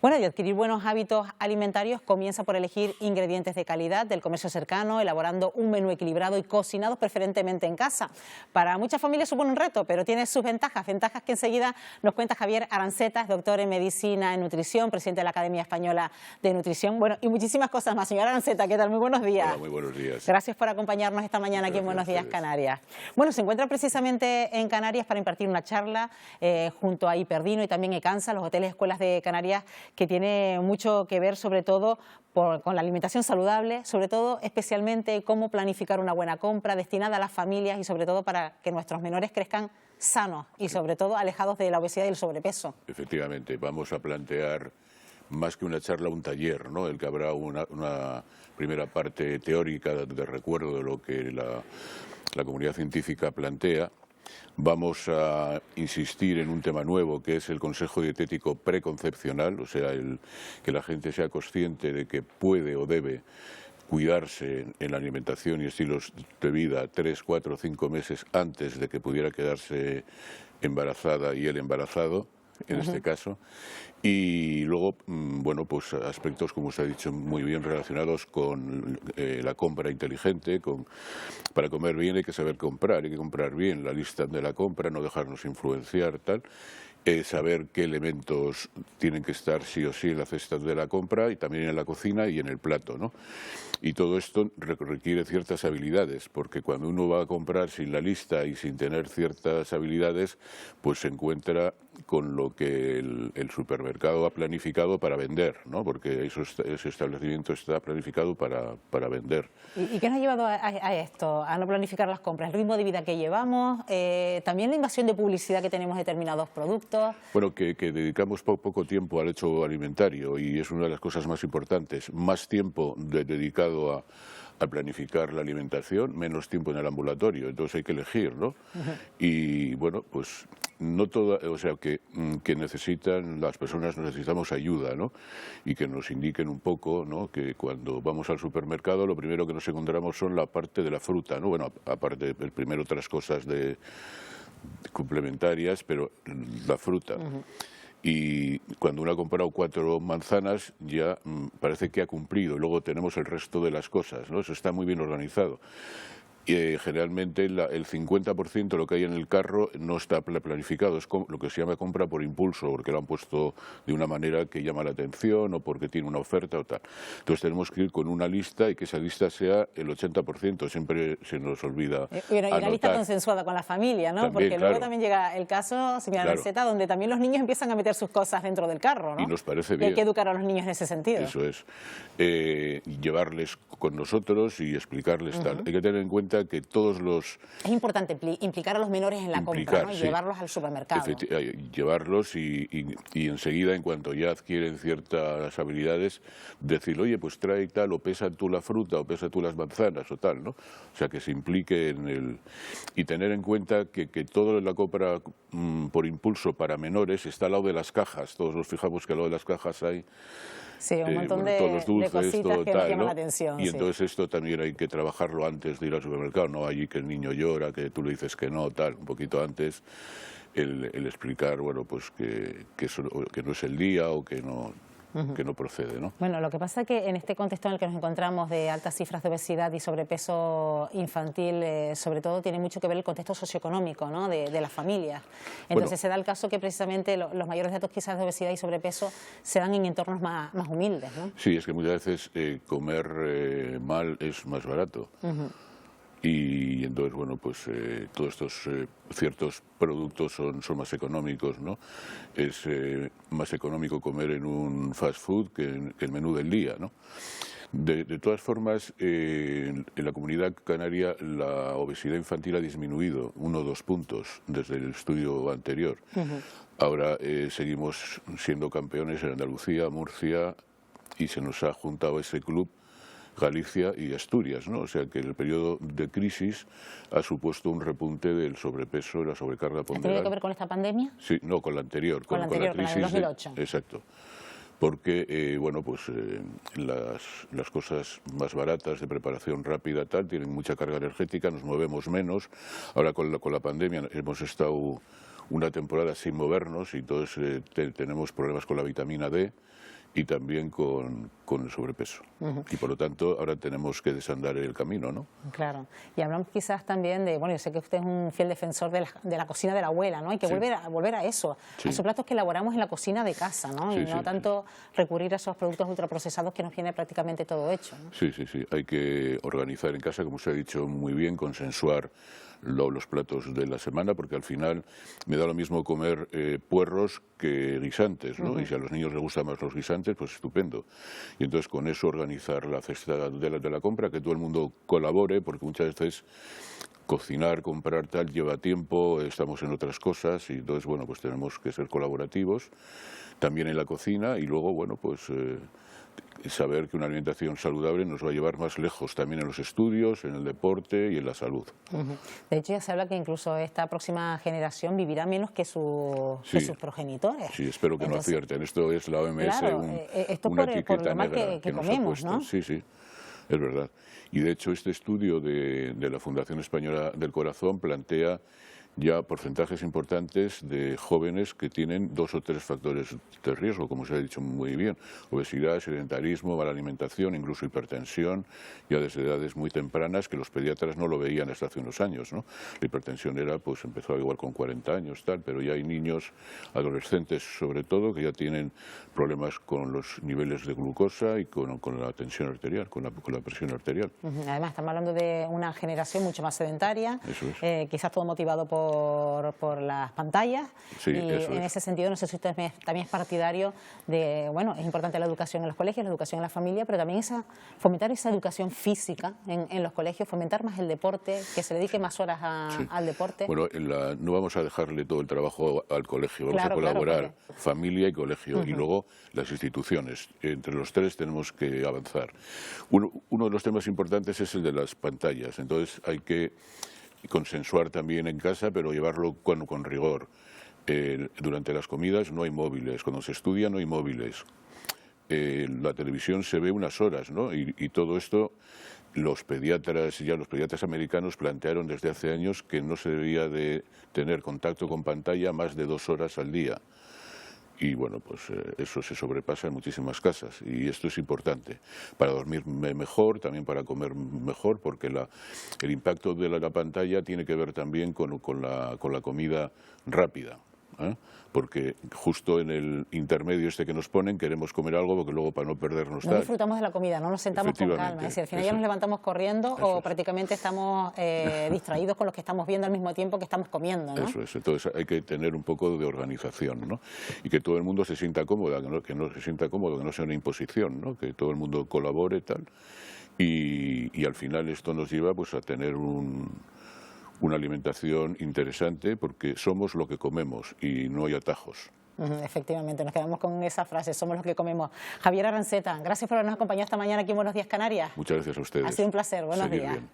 Bueno, y adquirir buenos hábitos alimentarios comienza por elegir ingredientes de calidad del comercio cercano, elaborando un menú equilibrado y cocinado preferentemente en casa. Para muchas familias supone un reto, pero tiene sus ventajas, ventajas que enseguida nos cuenta Javier Aranceta, doctor en Medicina en Nutrición, presidente de la Academia Española de Nutrición, bueno, y muchísimas cosas más. Señora Aranceta, ¿qué tal? Muy buenos días. Hola, muy buenos días. Gracias por acompañarnos esta mañana aquí en Buenos Días Canarias. Bueno, se encuentra precisamente en Canarias para impartir una charla junto a Hiperdino y también Ecansa, los hoteles y escuelas de Canarias, que tiene mucho que ver sobre todo con la alimentación saludable, sobre todo especialmente cómo planificar una buena compra destinada a las familias y sobre todo para que nuestros menores crezcan sanos y sobre todo alejados de la obesidad y el sobrepeso. Efectivamente, vamos a plantear más que una charla, un taller, ¿no? El que habrá una primera parte teórica de recuerdo de lo que la comunidad científica plantea. Vamos a insistir en un tema nuevo que es el consejo dietético preconcepcional, o sea, que la gente sea consciente de que puede o debe cuidarse en la alimentación y estilos de vida 3, 4, 5 meses antes de que pudiera quedarse embarazada y el embarazado, en este caso. Y luego, bueno, pues aspectos, como usted ha dicho, muy bien relacionados con la compra inteligente. Para comer bien hay que saber comprar, hay que comprar bien la lista de la compra, no dejarnos influenciar, tal. Saber qué elementos tienen que estar sí o sí en la cesta de la compra y también en la cocina y en el plato, ¿no? Y todo esto requiere ciertas habilidades, porque cuando uno va a comprar sin la lista y sin tener ciertas habilidades, pues se encuentra con lo que el supermercado ha planificado para vender, ¿no? Porque ese establecimiento está planificado para vender. ¿Y qué nos ha llevado a esto, a no planificar las compras? ¿El ritmo de vida que llevamos? ¿También la invasión de publicidad que tenemos determinados productos? Bueno, que dedicamos poco tiempo al hecho alimentario y es una de las cosas más importantes. Más tiempo dedicado a planificar la alimentación, menos tiempo en el ambulatorio, entonces hay que elegir, ¿no? Y bueno, pues no toda, o sea, que las personas necesitamos ayuda, ¿no? Y que nos indiquen un poco, ¿no? Que cuando vamos al supermercado lo primero que nos encontramos son la parte de la fruta, ¿no? Bueno, aparte, primero otras cosas complementarias, pero la fruta. Y cuando uno ha comprado 4 manzanas ya parece que ha cumplido, y luego tenemos el resto de las cosas, ¿no? Eso está muy bien organizado. Generalmente el 50% de lo que hay en el carro no está planificado, es lo que se llama compra por impulso, porque lo han puesto de una manera que llama la atención o porque tiene una oferta o tal. Entonces tenemos que ir con una lista y que esa lista sea el 80%, siempre se nos olvida y una lista consensuada con la familia, ¿no? También, porque luego también llega el caso, señora Aranceta, donde también los niños empiezan a meter sus cosas dentro del carro, ¿no? Y nos parece bien. Y hay que educar a los niños en ese sentido. Eso es. Llevarles con nosotros y explicarles tal. Hay que tener en cuenta que todos los... Es importante implicar a los menores en la compra, ¿no? Y sí, llevarlos al supermercado. Llevarlos y enseguida, en cuanto ya adquieren ciertas habilidades, decir, oye, pues trae tal, o pesa tú la fruta, o pesa tú las manzanas, o tal, ¿no? O sea, que se implique en el... Y tener en cuenta que toda la compra por impulso para menores está al lado de las cajas. Todos nos fijamos que al lado de las cajas hay... Sí, un montón todos los dulces, de cositas todo que nos llaman la atención. Y sí, entonces esto también hay que trabajarlo antes de ir al supermercado, no allí que el niño llora, que tú le dices que no, tal, un poquito antes, el explicar, bueno, pues que no es el día o que no procede, ¿no? Bueno, lo que pasa es que en este contexto en el que nos encontramos de altas cifras de obesidad y sobrepeso infantil, sobre todo tiene mucho que ver el contexto socioeconómico, ¿no? de las familias. Entonces se da el caso que precisamente los mayores datos quizás de obesidad y sobrepeso se dan en entornos más humildes, ¿no? Sí, es que muchas veces comer mal es más barato. Y entonces, bueno, pues todos estos ciertos productos son más económicos, ¿no? Es más económico comer en un fast food que el menú del día, ¿no? De todas formas, en la comunidad canaria la obesidad infantil ha disminuido 1 o 2 puntos desde el estudio anterior. Ahora seguimos siendo campeones en Andalucía, Murcia, y se nos ha juntado ese club Galicia y Asturias, ¿no? O sea que el periodo de crisis ha supuesto un repunte del sobrepeso y la sobrecarga ponderal. ¿Tiene que ver con esta pandemia? Sí, no, con la anterior, con la crisis del 2008. Exacto. Porque, bueno, pues las cosas más baratas de preparación rápida tal tienen mucha carga energética, nos movemos menos. Ahora con la pandemia hemos estado una temporada sin movernos y entonces tenemos problemas con la vitamina D. y también con el sobrepeso. Y por lo tanto ahora tenemos que desandar el camino, ¿no? Claro. Y hablamos quizás también de, bueno, yo sé que usted es un fiel defensor de la cocina de la abuela, ¿no? Hay que volver a eso, a esos platos que elaboramos en la cocina de casa, ¿no? Y no tanto recurrir a esos productos ultraprocesados que nos viene prácticamente todo hecho, ¿no? Sí, hay que organizar en casa, como usted ha dicho muy bien, consensuar los platos de la semana, porque al final me da lo mismo comer puerros que guisantes, ¿no? Y si a los niños les gustan más los guisantes, pues estupendo. Y entonces con eso organizar la cesta de la compra, que todo el mundo colabore, porque muchas veces cocinar, comprar tal, lleva tiempo, estamos en otras cosas y entonces, bueno, pues tenemos que ser colaborativos también en la cocina y luego, bueno, pues saber que una alimentación saludable nos va a llevar más lejos también en los estudios, en el deporte y en la salud. De hecho, ya se habla que incluso esta próxima generación vivirá menos que sus progenitores. Sí, espero que no acierten. Esto es la OMS, claro, esto una por etiqueta lo mal negra que nos comemos, ha puesto. ¿no? Sí, es verdad. Y de hecho este estudio de la Fundación Española del Corazón plantea ya porcentajes importantes de jóvenes que tienen 2 o 3 factores de riesgo, como se ha dicho muy bien: obesidad, sedentarismo, mala alimentación, incluso hipertensión, ya desde edades muy tempranas que los pediatras no lo veían hasta hace unos años, ¿no? La hipertensión pues empezó igual con 40 años, tal, pero ya hay niños, adolescentes sobre todo, que ya tienen problemas con los niveles de glucosa y con la tensión arterial, con la presión arterial. Además, estamos hablando de una generación mucho más sedentaria, Eso es. quizás todo motivado por las pantallas, y en ese sentido no sé si usted también es partidario de, bueno, es importante la educación en los colegios, la educación en la familia, pero también fomentar esa educación física en los colegios, fomentar más el deporte, que se le dedique más horas al deporte. Bueno, no vamos a dejarle todo el trabajo al colegio, vamos a colaborar familia y colegio, y luego las instituciones. Entre los 3 tenemos que avanzar. Uno de los temas importantes es el de las pantallas, entonces hay que consensuar también en casa, pero llevarlo con rigor. Durante las comidas no hay móviles, cuando se estudia no hay móviles. La televisión se ve unas horas, ¿no? Y todo esto los pediatras americanos plantearon desde hace años que no se debía de tener contacto con pantalla más de 2 horas al día. Y bueno, pues eso se sobrepasa en muchísimas casas y esto es importante para dormir mejor, también para comer mejor, porque el impacto de la pantalla tiene que ver también con la comida rápida, ¿eh? Porque justo en el intermedio que nos ponen queremos comer algo porque luego para no perdernos no disfrutamos de la comida, no nos sentamos con calma, es decir, al final ya nos levantamos corriendo o prácticamente estamos distraídos con lo que estamos viendo al mismo tiempo que estamos comiendo, ¿no? Eso es, entonces hay que tener un poco de organización, ¿no? Y que todo el mundo se sienta cómodo, que no se sienta cómodo, que no sea una imposición, ¿no? Que todo el mundo colabore tal y al final esto nos lleva pues a tener una alimentación interesante porque somos lo que comemos y no hay atajos. Efectivamente, nos quedamos con esa frase, somos los que comemos. Javier Aranceta, gracias por habernos acompañado esta mañana aquí en Buenos Días Canarias. Muchas gracias a ustedes. Ha sido un placer, buenos días. Bien.